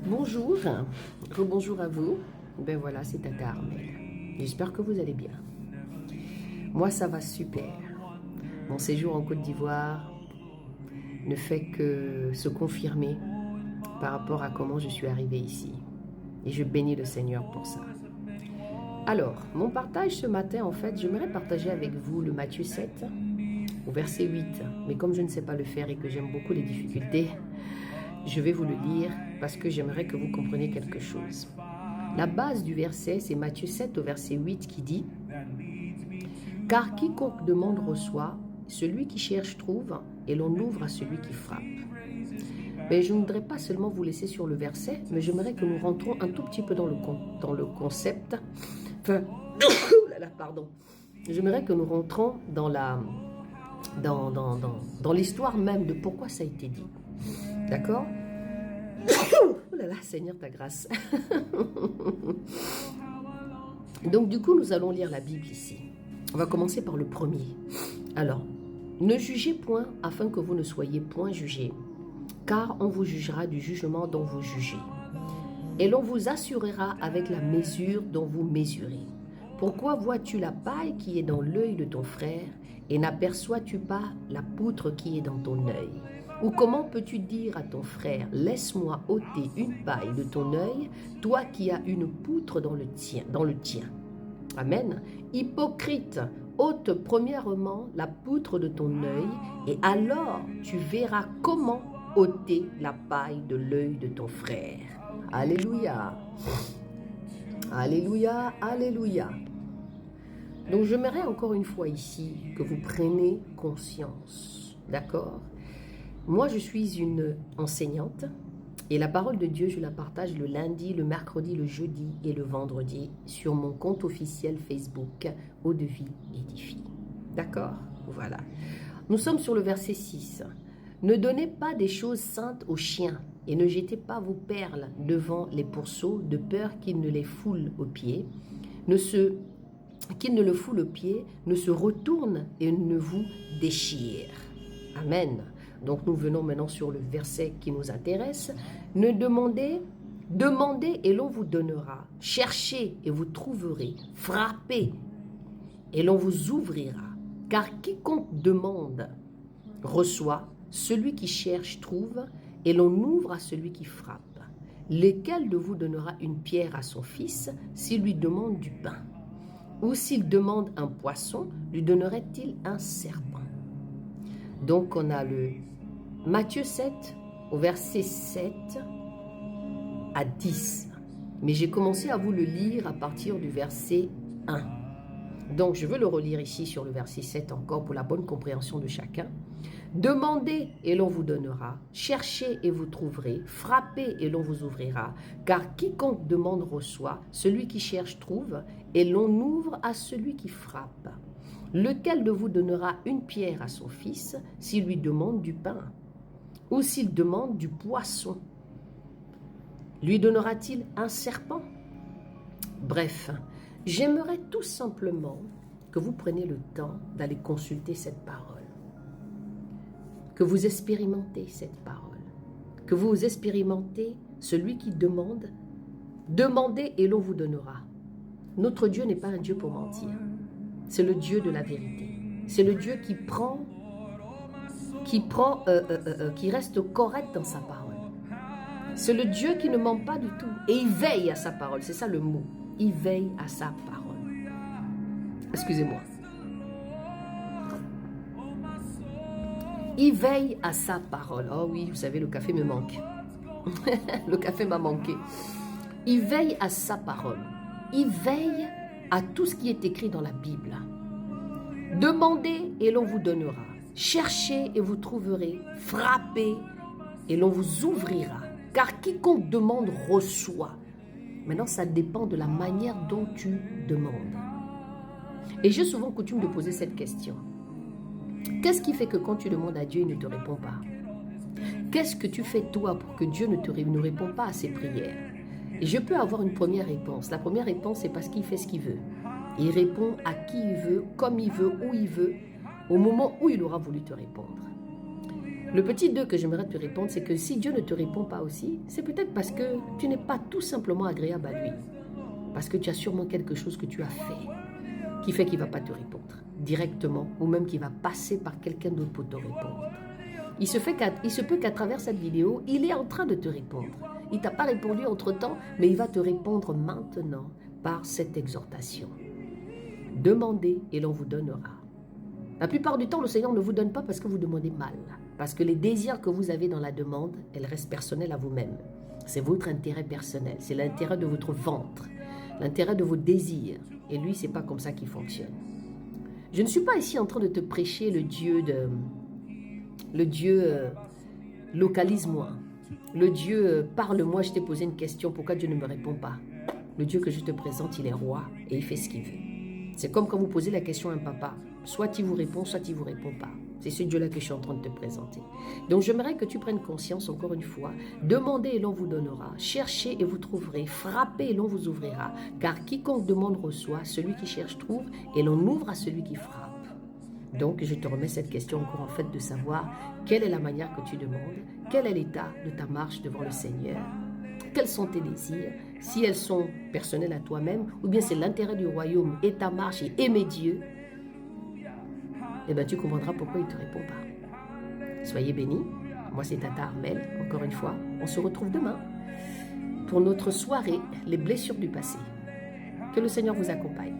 Bonjour, rebonjour à vous. Ben voilà, c'est Tata Armel. J'espère que vous allez bien. Moi, ça va super. Mon séjour en Côte d'Ivoire ne fait que se confirmer par rapport à comment je suis arrivée ici. Et je bénis le Seigneur pour ça. Alors, mon partage ce matin, en fait, j'aimerais partager avec vous le Matthieu 7, au verset 8. Mais comme je ne sais pas le faire et que j'aime beaucoup les difficultés, je vais vous le lire parce que j'aimerais que vous compreniez quelque chose. La base du verset, c'est Matthieu 7 au verset 8 qui dit « Car quiconque demande reçoit, celui qui cherche trouve, et l'on ouvre à celui qui frappe. » Mais je ne voudrais pas seulement vous laisser sur le verset, mais j'aimerais que nous rentrons un tout petit peu dans le concept. Enfin, pardon. J'aimerais que nous rentrons dans l'histoire même de pourquoi ça a été dit. D'accord? Oh là là, Seigneur, ta grâce. Donc, du coup, nous allons lire la Bible ici. On va commencer par le premier. Alors, ne jugez point afin que vous ne soyez point jugés, car on vous jugera du jugement dont vous jugez. Et l'on vous assurera avec la mesure dont vous mesurez. Pourquoi vois-tu la paille qui est dans l'œil de ton frère et n'aperçois-tu pas la poutre qui est dans ton œil? Ou comment peux-tu dire à ton frère, laisse-moi ôter une paille de ton œil, toi qui as une poutre dans le tien? Amen. Hypocrite, ôte premièrement la poutre de ton œil, et alors tu verras comment ôter la paille de l'œil de ton frère. Alléluia. Alléluia, alléluia. Donc j'aimerais encore une fois ici que vous preniez conscience, d'accord? Moi, je suis une enseignante et la parole de Dieu, je la partage le lundi, le mercredi, le jeudi et le vendredi sur mon compte officiel Facebook, Eau de Vie Édifie. D'accord? Voilà. Nous sommes sur le verset 6. Ne donnez pas des choses saintes aux chiens et ne jetez pas vos perles devant les pourceaux de peur qu'ils ne les foulent aux pieds, qu'ils ne le foulent aux pieds, ne se retournent et ne vous déchirent. Amen. Donc nous venons maintenant sur le verset qui nous intéresse. Ne demandez et l'on vous donnera. Cherchez et vous trouverez. Frappez et l'on vous ouvrira. Car quiconque demande reçoit, celui qui cherche trouve, et l'on ouvre à celui qui frappe. Lequel de vous donnera une pierre à son fils s'il lui demande du pain? Ou s'il demande un poisson, lui donnerait-il un serpent? Donc on a le Matthieu 7 au verset 7 à 10. Mais j'ai commencé à vous le lire à partir du verset 1. Donc je veux le relire ici sur le verset 7 encore pour la bonne compréhension de chacun. Demandez et l'on vous donnera, cherchez et vous trouverez, frappez et l'on vous ouvrira, car quiconque demande reçoit, celui qui cherche trouve, et l'on ouvre à celui qui frappe. Lequel de vous donnera une pierre à son fils s'il lui demande du pain? Ou s'il demande du poisson? Lui donnera-t-il un serpent? Bref, j'aimerais tout simplement que vous preniez le temps d'aller consulter cette parole. Que vous expérimentez cette parole. Que vous expérimentez celui qui demande. Demandez et l'on vous donnera. Notre Dieu n'est pas un Dieu pour mentir. C'est le Dieu de la vérité. C'est le Dieu qui reste correct dans sa parole. C'est le Dieu qui ne ment pas du tout. Et il veille à sa parole. C'est ça le mot. Il veille à sa parole. Excusez-moi. Il veille à sa parole. Oh oui, vous savez, le café me manque. Le café m'a manqué. Il veille à sa parole. Il veille à tout ce qui est écrit dans la Bible. Demandez et l'on vous donnera. Cherchez et vous trouverez. Frappez et l'on vous ouvrira. Car quiconque demande reçoit. Maintenant, ça dépend de la manière dont tu demandes. Et j'ai souvent coutume de poser cette question. Qu'est-ce qui fait que quand tu demandes à Dieu, il ne te répond pas? Qu'est-ce que tu fais toi pour que Dieu ne réponde pas à ses prières? Et je peux avoir une première réponse. La première réponse, c'est parce qu'il fait ce qu'il veut. Il répond à qui il veut, comme il veut, où il veut, au moment où il aura voulu te répondre. Le petit 2 que j'aimerais te répondre, c'est que si Dieu ne te répond pas aussi, c'est peut-être parce que tu n'es pas tout simplement agréable à lui. Parce que tu as sûrement quelque chose que tu as fait qui fait qu'il ne va pas te répondre directement ou même qu'il va passer par quelqu'un d'autre pour te répondre. Il se peut qu'à travers cette vidéo, il est en train de te répondre. Il ne t'a pas répondu entre-temps, mais il va te répondre maintenant par cette exhortation. Demandez et l'on vous donnera. La plupart du temps, le Seigneur ne vous donne pas parce que vous demandez mal. Parce que les désirs que vous avez dans la demande, elles restent personnelles à vous-même. C'est votre intérêt personnel, c'est l'intérêt de votre ventre, l'intérêt de vos désirs. Et lui, c'est pas comme ça qu'il fonctionne. Je ne suis pas ici en train de te prêcher le Dieu localise-moi. Le Dieu parle-moi, je t'ai posé une question, pourquoi Dieu ne me répond pas? Le Dieu que je te présente, il est roi et il fait ce qu'il veut. C'est comme quand vous posez la question à un papa. Soit il vous répond, soit il ne vous répond pas. C'est ce Dieu-là que je suis en train de te présenter. Donc j'aimerais que tu prennes conscience, encore une fois. Demandez et l'on vous donnera. Cherchez et vous trouverez. Frappez et l'on vous ouvrira. Car quiconque demande reçoit, celui qui cherche trouve, et l'on ouvre à celui qui frappe. Donc je te remets cette question encore en fait de savoir quelle est la manière que tu demandes, quel est l'état de ta marche devant le Seigneur. Quels sont tes désirs? Si elles sont personnelles à toi-même, ou bien c'est l'intérêt du royaume et ta marche et aimer Dieu, eh bien tu comprendras pourquoi il ne te répond pas. Soyez bénis. Moi c'est Tata Armelle, encore une fois. On se retrouve demain pour notre soirée, les blessures du passé. Que le Seigneur vous accompagne.